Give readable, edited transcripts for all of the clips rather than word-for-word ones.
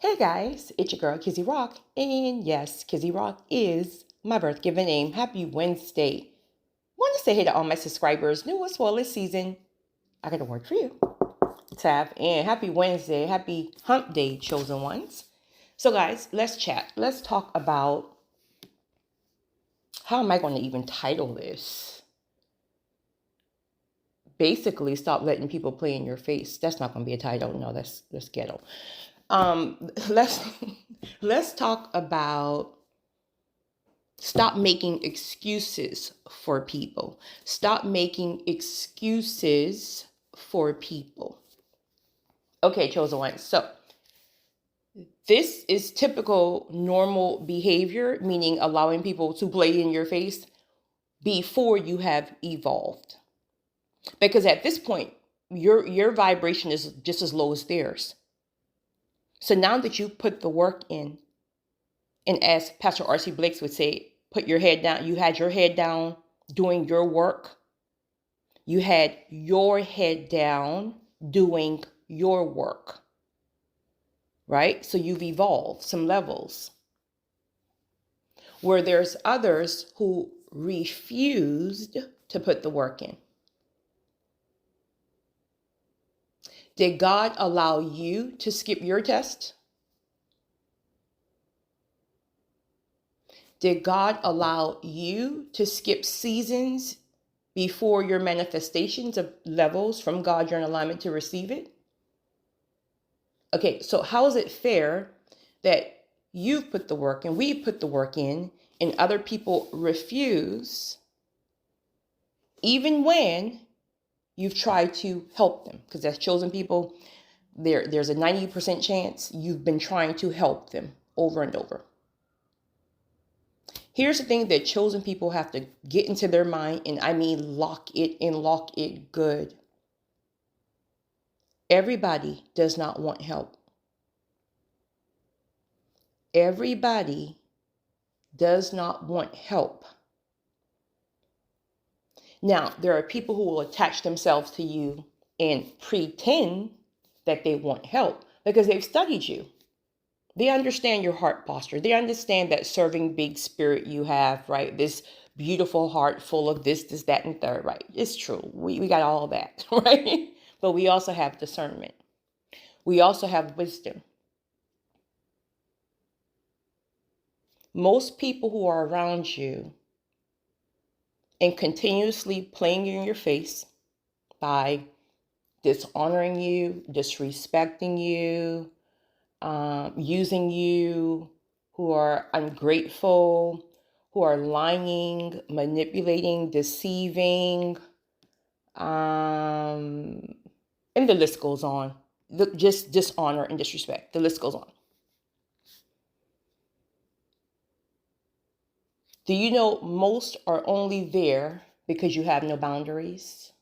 Hey guys, it's your girl Kizzy Rock, and yes, Kizzy Rock is my birth given name. Happy Wednesday. Want to say hey to all my subscribers, new as well this season. I got a word for you. Tap and happy Wednesday, happy hump day, chosen ones. So guys, let's chat. Let's talk about how am I going to even title this? Basically, stop letting people play in your face. That's not going to be a title. No, that's ghetto. Let's let's talk about stop making excuses for people. Stop making excuses for people. Okay, chosen one. So this is typical normal behavior, meaning allowing people to play in your face before you have evolved. Because at this point, your vibration is just as low as theirs. So now that you put the work in, and as Pastor R.C. Blakes would say, put your head down, you had your head down doing your work. You had your head down doing your work, right? So you've evolved some levels. Where there's others who refused to put the work in. Did God allow you to skip your test? Did God allow you to skip seasons before your manifestations of levels from God you're in alignment to receive it? Okay, so how is it fair that you've put the work and we put the work in and other people refuse even when you've tried to help them? Because as chosen people, there's a 90% chance you've been trying to help them over and over. Here's the thing that chosen people have to get into their mind, and I mean lock it and lock it good. Everybody does not want help. Everybody does not want help. Now, there are people who will attach themselves to you and pretend that they want help because they've studied you. They understand your heart posture. They understand that serving big spirit you have, right? This beautiful heart full of this, that, and third, right? It's true. We got all that, right? But we also have discernment. We also have wisdom. Most people who are around you and continuously playing in your face by dishonoring you, disrespecting you, using you, who are ungrateful, who are lying, manipulating, deceiving, and the list goes on. Just dishonor and disrespect. The list goes on. Do you know most are only there because you have no boundaries?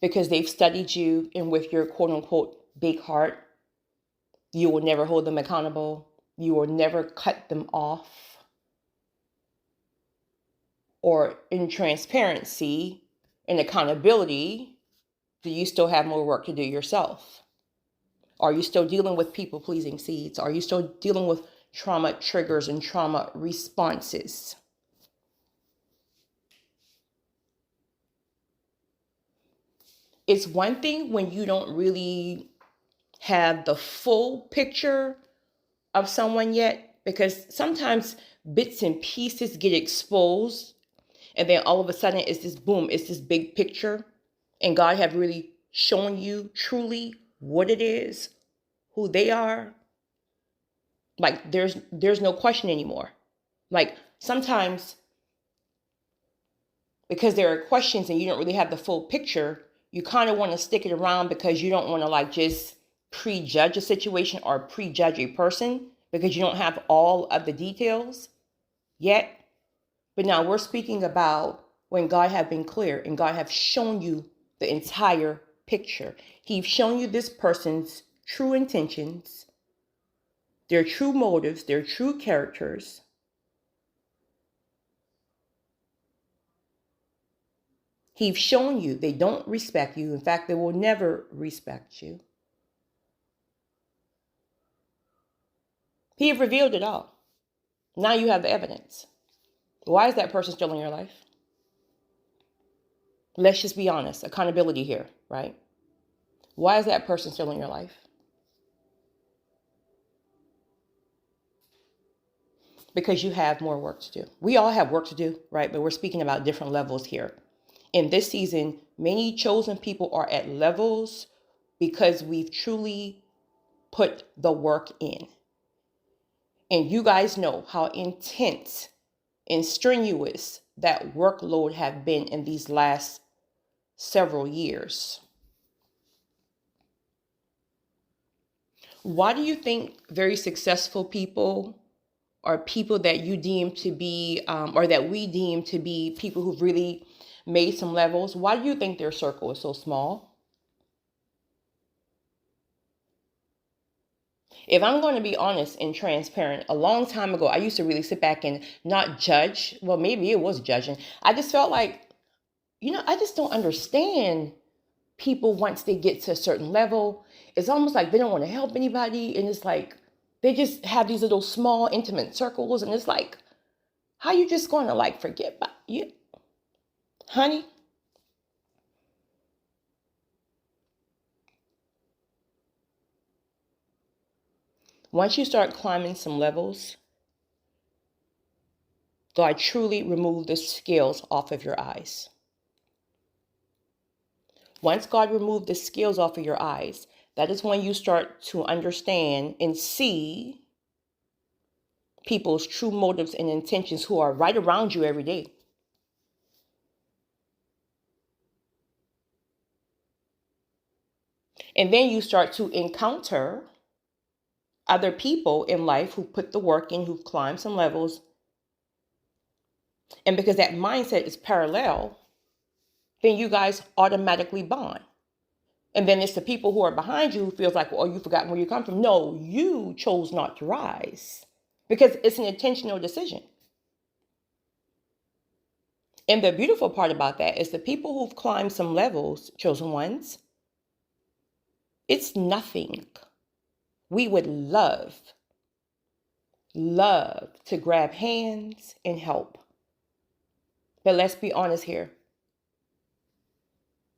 Because they've studied you, and with your quote unquote big heart, you will never hold them accountable. You will never cut them off. Or in transparency and accountability, do you still have more work to do yourself? Are you still dealing with people-pleasing seeds? Are you still dealing with trauma triggers and trauma responses? It's one thing when you don't really have the full picture of someone yet, because sometimes bits and pieces get exposed, and then all of a sudden it's this boom, it's this big picture, and God have really shown you truly what it is, who they are. Like there's no question anymore. Like sometimes because there are questions and you don't really have the full picture, you kind of want to stick it around because you don't want to like just prejudge a situation or prejudge a person because you don't have all of the details yet. But now we're speaking about when God have been clear and God have shown you the entire picture. He's shown you this person's true intentions, their true motives, their true characters. He's shown you they don't respect you. In fact, they will never respect you. He revealed it all. Now you have the evidence. Why is that person still in your life? Let's just be honest. Accountability here, right? Why is that person still in your life? Because you have more work to do. We all have work to do, right? But we're speaking about different levels here. In this season, many chosen people are at levels because we've truly put the work in. And you guys know how intense and strenuous that workload have been in these last several years. Why do you think very successful people or people that you deem to be, or that we deem to be people who've really made some levels, why do you think their circle is so small? If I'm going to be honest and transparent, a long time ago, I used to really sit back and not judge. Well, maybe it was judging. I just felt like, I just don't understand people once they get to a certain level. It's almost like they don't want to help anybody. And it's like, they just have these little small intimate circles. And it's like, how you just going to like forget about you? Honey, once you start climbing some levels, God truly remove the scales off of your eyes. Once God removed the scales off of your eyes, that is when you start to understand and see people's true motives and intentions who are right around you every day. And then you start to encounter other people in life who put the work in, who've climbed some levels. And because that mindset is parallel, then you guys automatically bond. And then it's the people who are behind you who feels like, well, oh, you forgot where you come from. No, you chose not to rise because it's an intentional decision. And the beautiful part about that is the people who've climbed some levels, chosen ones, it's nothing. We would love to grab hands and help. But let's be honest here.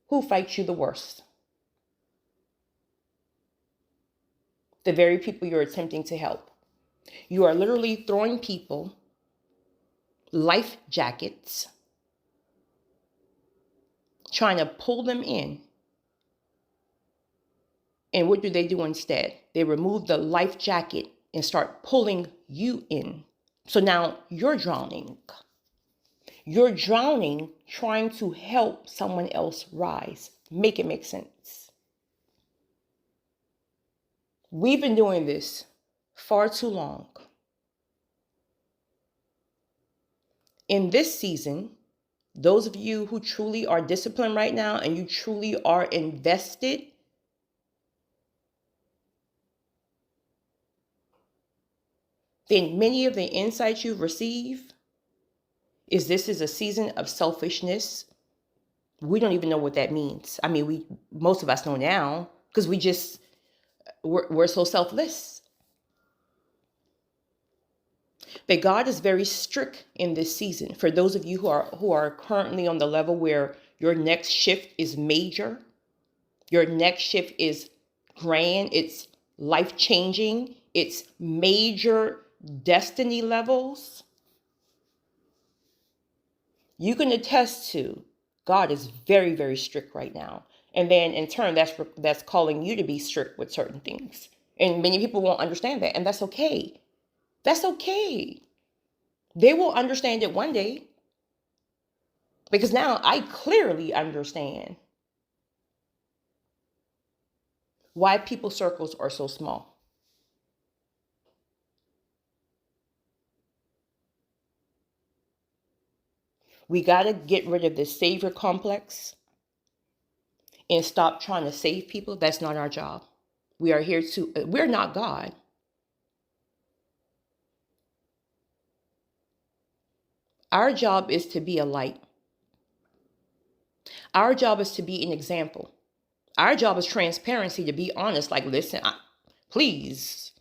Who fights you the worst? The very people you're attempting to help. You are literally throwing people life jackets, trying to pull them in. And what do they do instead? They remove the life jacket and start pulling you in. So now you're drowning. You're drowning trying to help someone else rise. Make it make sense. We've been doing this far too long. In this season, those of you who truly are disciplined right now and you truly are invested, then many of the insights you've received is this is a season of selfishness. We don't even know what that means. I mean, most of us know now because we're so selfless. But God is very strict in this season. For those of you who are currently on the level where your next shift is major, your next shift is grand, it's life-changing, it's major destiny levels, you can attest to God is very, very strict right now. And then in turn, that's calling you to be strict with certain things. And many people won't understand that. And that's okay. That's okay. They will understand it one day. Because now I clearly understand why people's circles are so small. We got to get rid of this savior complex and stop trying to save people. That's not our job. We're not God. Our job is to be a light. Our job is to be an example. Our job is transparency, to be honest. Like, listen, please,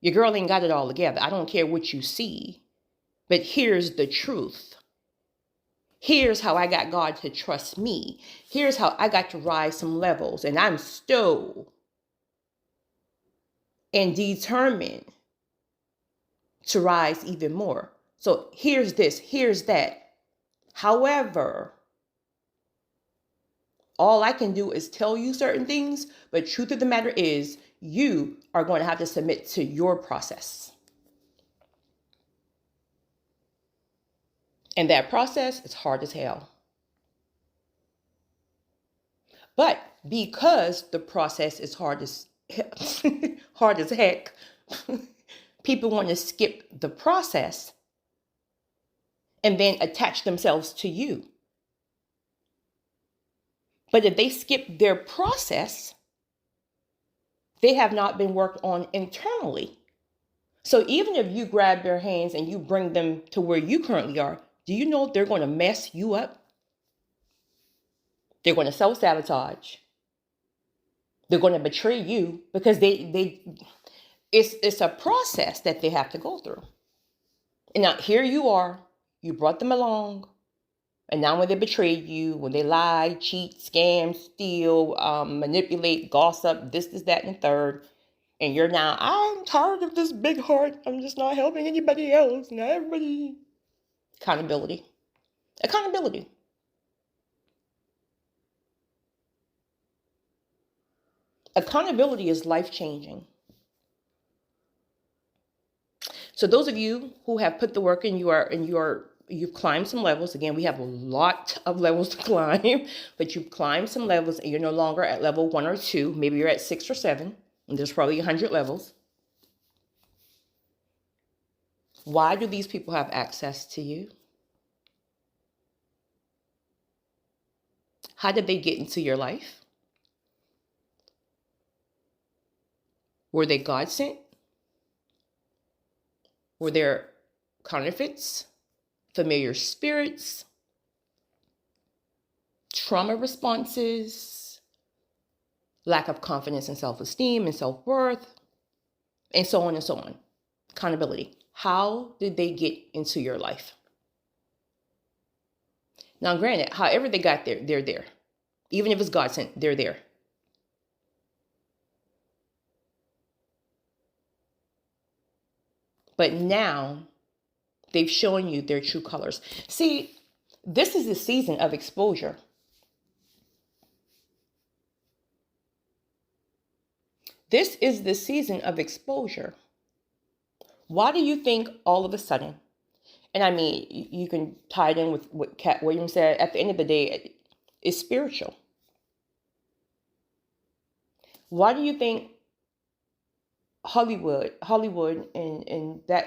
your girl ain't got it all together. I don't care what you see, but here's the truth. Here's how I got God to trust me. Here's how I got to rise some levels, and I'm still and determined to rise even more. So here's this, here's that. However, all I can do is tell you certain things, but truth of the matter is you are going to have to submit to your process. And that process is hard as hell. But because the process is hard as hard as heck, people want to skip the process and then attach themselves to you. But if they skip their process, they have not been worked on internally. So even if you grab their hands and you bring them to where you currently are, do you know they're going to mess you up? They're going to self-sabotage. They're going to betray you because it's a process that they have to go through. And now here you are, you brought them along, and now when they betray you, when they lie, cheat, scam, steal, manipulate, gossip, this, that, and the third, and you're now, I'm tired of this big heart. I'm just not helping anybody else. Not everybody. Accountability. Accountability. Accountability is life-changing. So those of you who have put the work in, you've climbed some levels. Again, we have a lot of levels to climb, but you've climbed some levels and you're no longer at level 1 or 2. Maybe you're at 6 or 7, and there's probably 100 levels. Why do these people have access to you? How did they get into your life? Were they God sent? Were there counterfeits, familiar spirits, trauma responses, lack of confidence and self-esteem and self-worth, and so on and so on? Accountability. How did they get into your life? Now, granted, however they got there, they're there. Even if it's God sent, they're there. But now they've shown you their true colors. See, this is the season of exposure. This is the season of exposure. Why do you think all of a sudden, and I mean, you can tie it in with what Cat Williams said, at the end of the day, it's spiritual. Why do you think Hollywood and that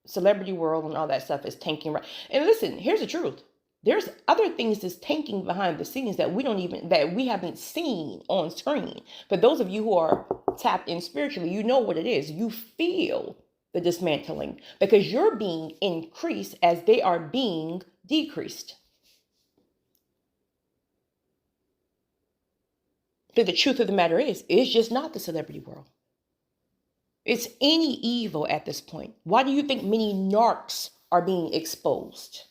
celebrity world and all that stuff is tanking? Right? And listen, here's the truth. There's other things that's tanking behind the scenes that we haven't seen on screen. But those of you who are tapped in spiritually, you know what it is. You feel the dismantling because you're being increased as they are being decreased. But the truth of the matter is, it's just not the celebrity world. It's any evil at this point. Why do you think many narcs are being exposed?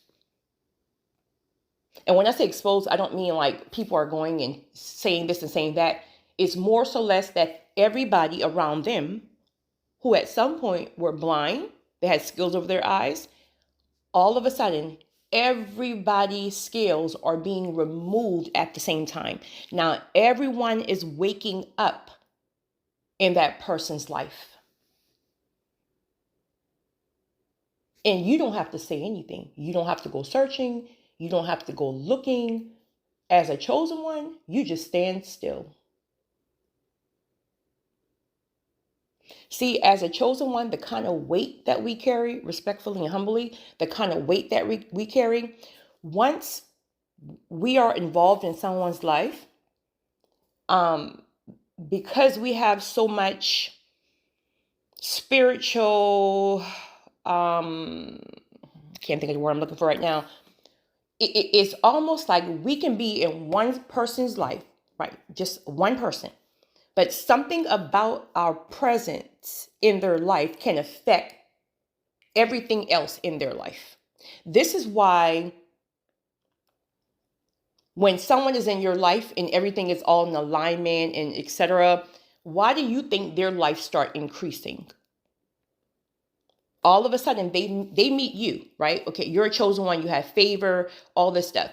And when I say exposed, I don't mean like people are going and saying this and saying that. It's more so less that everybody around them who at some point were blind, they had scales over their eyes, all of a sudden, everybody's scales are being removed at the same time. Now, everyone is waking up in that person's life. And you don't have to say anything. You don't have to go searching. You don't have to go looking. As a chosen one, you just stand still. See, as a chosen one, the kind of weight that we carry, respectfully and humbly, the kind of weight that we carry, once we are involved in someone's life, because we have so much spiritual, can't think of the word I'm looking for right now, it's almost like we can be in one person's life, right? Just one person. But something about our presence in their life can affect everything else in their life. This is why when someone is in your life and everything is all in alignment and etc., why do you think their life start increasing? All of a sudden they meet you, right? Okay, you're a chosen one, you have favor, all this stuff.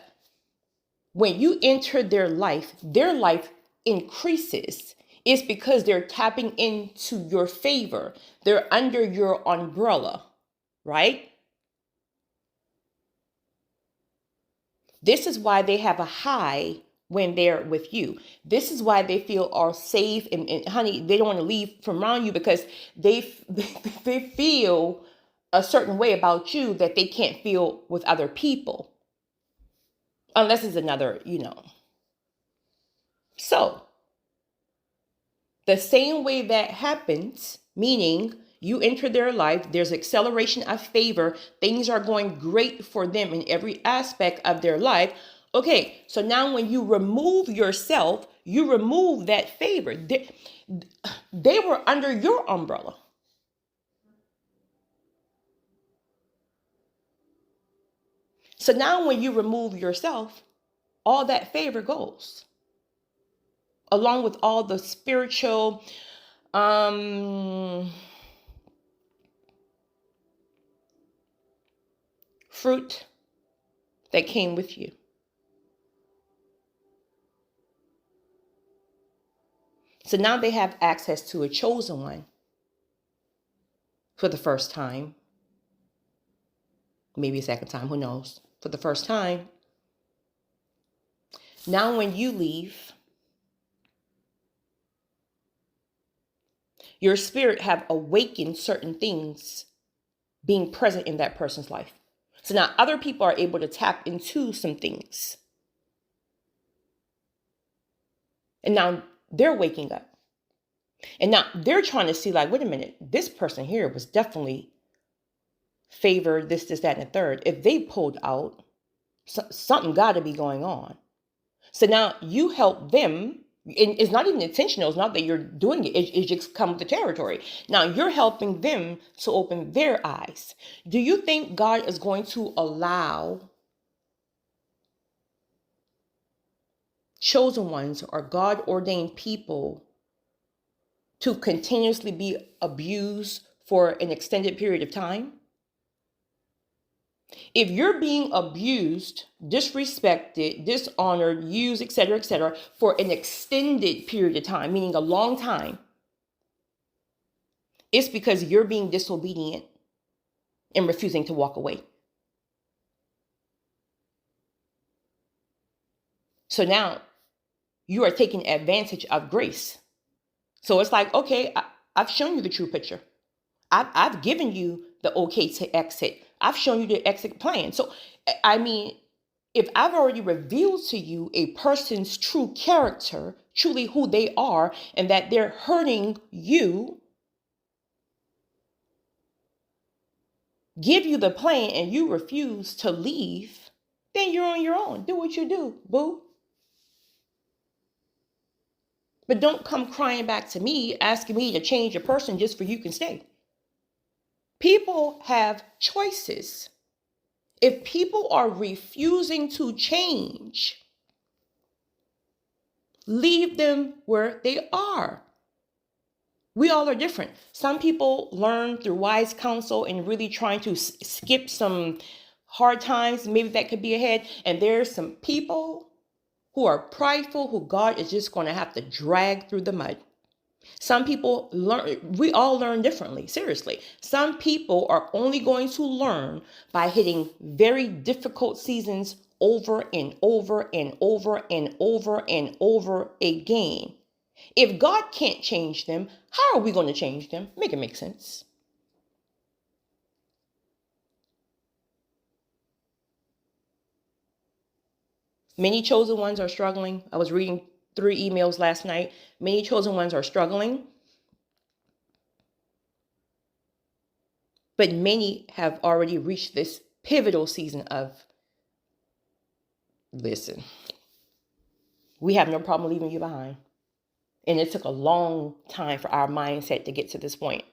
When you enter their life increases. It's because they're tapping into your favor. They're under your umbrella, right? This is why they have a high when they're with you. This is why they feel are safe and honey, they don't want to leave from around you because they feel a certain way about you that they can't feel with other people. Unless it's another, So, the same way that happens, meaning you enter their life, there's acceleration of favor, things are going great for them in every aspect of their life. Okay, so now when you remove yourself, you remove that favor. They were under your umbrella. So now when you remove yourself, all that favor goes. Along with all the spiritual fruit that came with you. So now they have access to a chosen one for the first time. Maybe a second time, who knows? For the first time. Now when you leave, your spirit have awakened certain things being present in that person's life. So now other people are able to tap into some things. And now they're waking up. And now they're trying to see like, wait a minute, this person here was definitely favored, this, that, and the third. If they pulled out, something got to be going on. So now you help them. And it's not even intentional. It's not that you're doing it. It just comes with the territory. Now you're helping them to open their eyes. Do you think God is going to allow chosen ones or God ordained people to continuously be abused for an extended period of time? If you're being abused, disrespected, dishonored, used, etc., for an extended period of time, meaning a long time, it's because you're being disobedient and refusing to walk away. So now you are taking advantage of grace. So it's like, okay, I've shown you the true picture. I've given you the okay to exit. I've shown you the exit plan. So, I mean, if I've already revealed to you a person's true character, truly who they are, and that they're hurting you, give you the plan and you refuse to leave, then you're on your own. Do what you do, boo. But don't come crying back to me, asking me to change a person just for you can stay. People have choices. If people are refusing to change, leave them where they are. We all are different. Some people learn through wise counsel and really trying to skip some hard times. Maybe that could be ahead. And there's some people who are prideful, who God is just going to have to drag through the mud. Some people learn, we all learn differently, seriously. Some people are only going to learn by hitting very difficult seasons over and over and over and over and over again. If God can't change them, how are we going to change them? Make it make sense. Many chosen ones are struggling. I was reading 3 emails last night. Many chosen ones are struggling. But many have already reached this pivotal season of Listen, we have no problem leaving you behind. And it took a long time for our mindset to get to this point.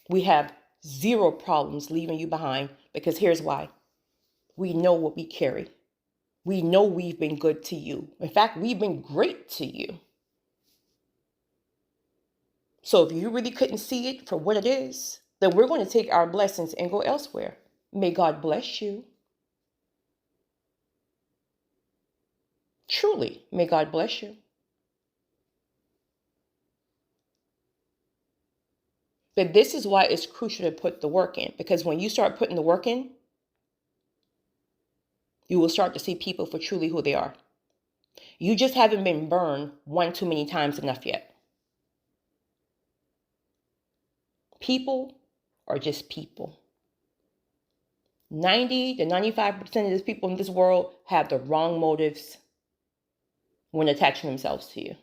We have zero problems leaving you behind because here's why. We know what we carry. We know we've been good to you. In fact, we've been great to you. So if you really couldn't see it for what it is, then we're going to take our blessings and go elsewhere. May God bless you. Truly, may God bless you. But this is why it's crucial to put the work in. Because when you start putting the work in, you will start to see people for truly who they are. You just haven't been burned one too many times enough yet. People are just people. 90 to 95% of the people in this world have the wrong motives when attaching themselves to you.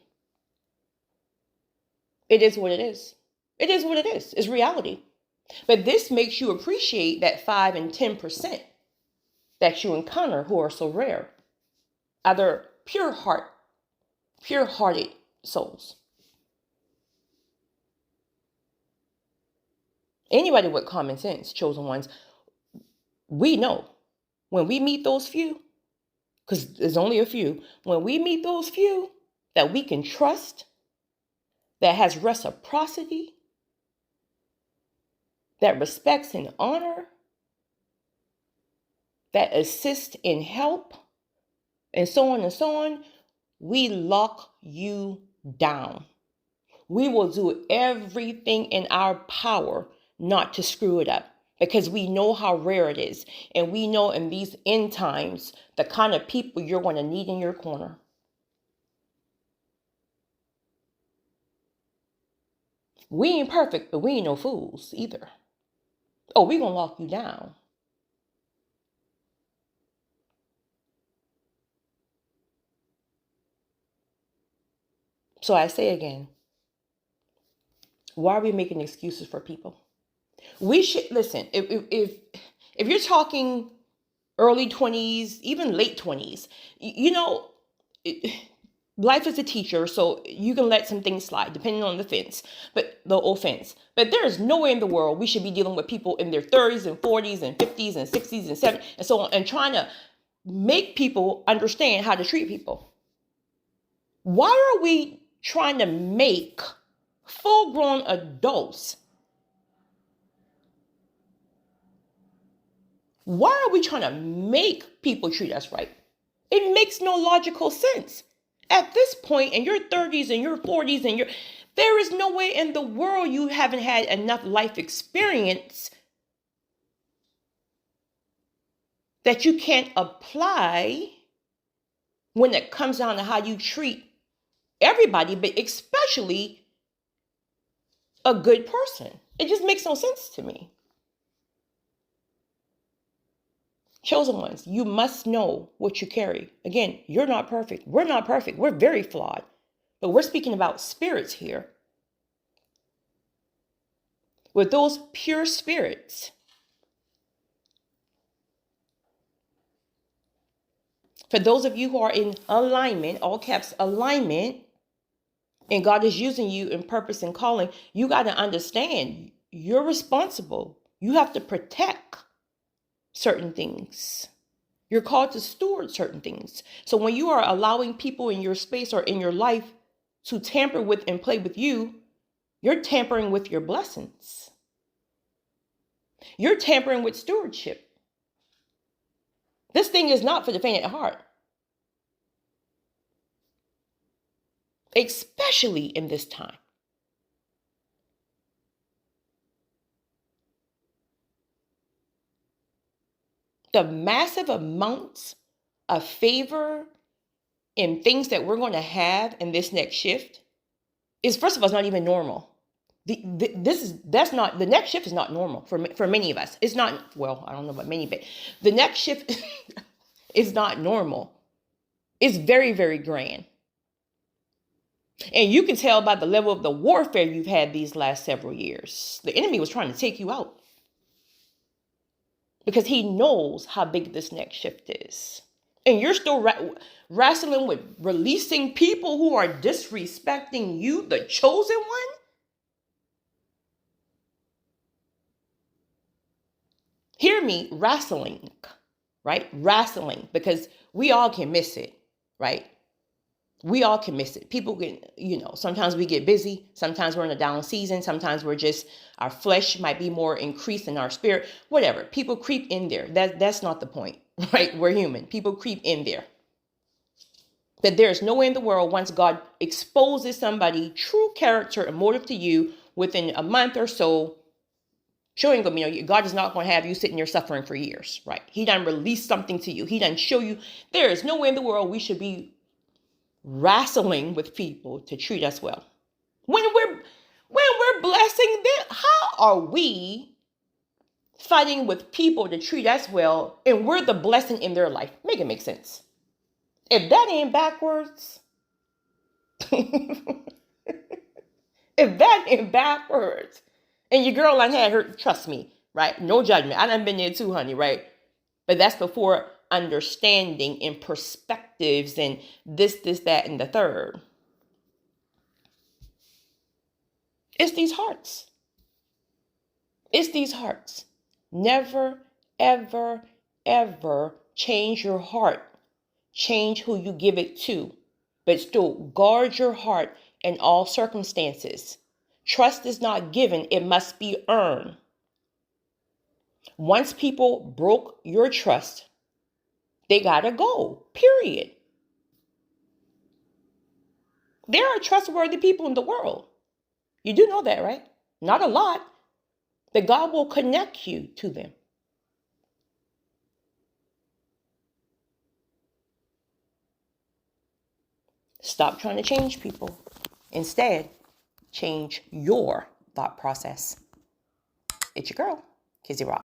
It is what it is. It is what it is. It's reality. But this makes you appreciate that 5 and 10% that you encounter who are so rare. Other pure-hearted souls. Anybody with common sense, chosen ones, we know when we meet those few, because there's only a few, when we meet those few that we can trust, that has reciprocity, that respects and honor, that assists in help, and so on, we lock you down. We will do everything in our power not to screw it up because we know how rare it is. And we know in these end times, the kind of people you're going to need in your corner. We ain't perfect, but we ain't no fools either. Oh, we going to lock you down. So I say again, why are we making excuses for people? We should listen. If you're talking early 20s, even late 20s, life is a teacher, so you can let some things slide depending on the offense. But there is nowhere in the world we should be dealing with people in their 30s and 40s and 50s and 60s and 70s and so on, and trying to make people understand how to treat people. Why are we trying to make full-grown adults? Why are we trying to make people treat us right? It makes no logical sense. At this point in your 30s and your 40s there is no way in the world you haven't had enough life experience that you can't apply when it comes down to how you treat everybody, but especially a good person. It just makes no sense to me. Chosen ones, you must know what you carry. Again, you're not perfect. We're not perfect. We're very flawed. But we're speaking about spirits here. With those pure spirits, for those of you who are in alignment, all caps alignment, and God is using you in purpose and calling, you got to understand you're responsible. You have to protect certain things. You're called to steward certain things. So when you are allowing people in your space or in your life to tamper with and play with you, you're tampering with your blessings. You're tampering with stewardship. This thing is not for the faint at heart. Especially in this time. The massive amounts of favor and things that we're going to have in this next shift is, first of all, it's not even normal. The next shift is not normal for many of us. It's not, well, I don't know about many, but the next shift is not normal. It's very, very grand. And you can tell by the level of the warfare you've had these last several years. The enemy was trying to take you out because he knows how big this next shift is. And you're still wrestling with releasing people who are disrespecting you, the chosen one? Hear me, wrestling, right? Wrestling, because we all can miss it, right? We all can miss it. People can, sometimes we get busy. Sometimes we're in a down season. Sometimes we're just, our flesh might be more increased than our spirit, whatever. People creep in there. That's not the point, right? We're human. People creep in there. That there's no way in the world, once God exposes somebody true character and motive to you within a month or so, showing them, God is not going to have you sitting there suffering for years, right? He done release something to you. He done show you. There is no way in the world we should be wrestling with people to treat us well. When we're blessing them, how are we fighting with people to treat us well and we're the blessing in their life? Make it make sense. If that ain't backwards, if that ain't backwards, and your girl done had her, trust me, right? No judgment. I done been there too, honey, right? But that's before understanding and perspectives and this, that, and the third. It's these hearts. It's these hearts. Never, ever, ever change your heart. Change who you give it to. But still guard your heart in all circumstances. Trust is not given, it must be earned. Once people broke your trust, they gotta go, period. There are trustworthy people in the world. You do know that, right? Not a lot. That God will connect you to them. Stop trying to change people. Instead, change your thought process. It's your girl, Kizzy Rock.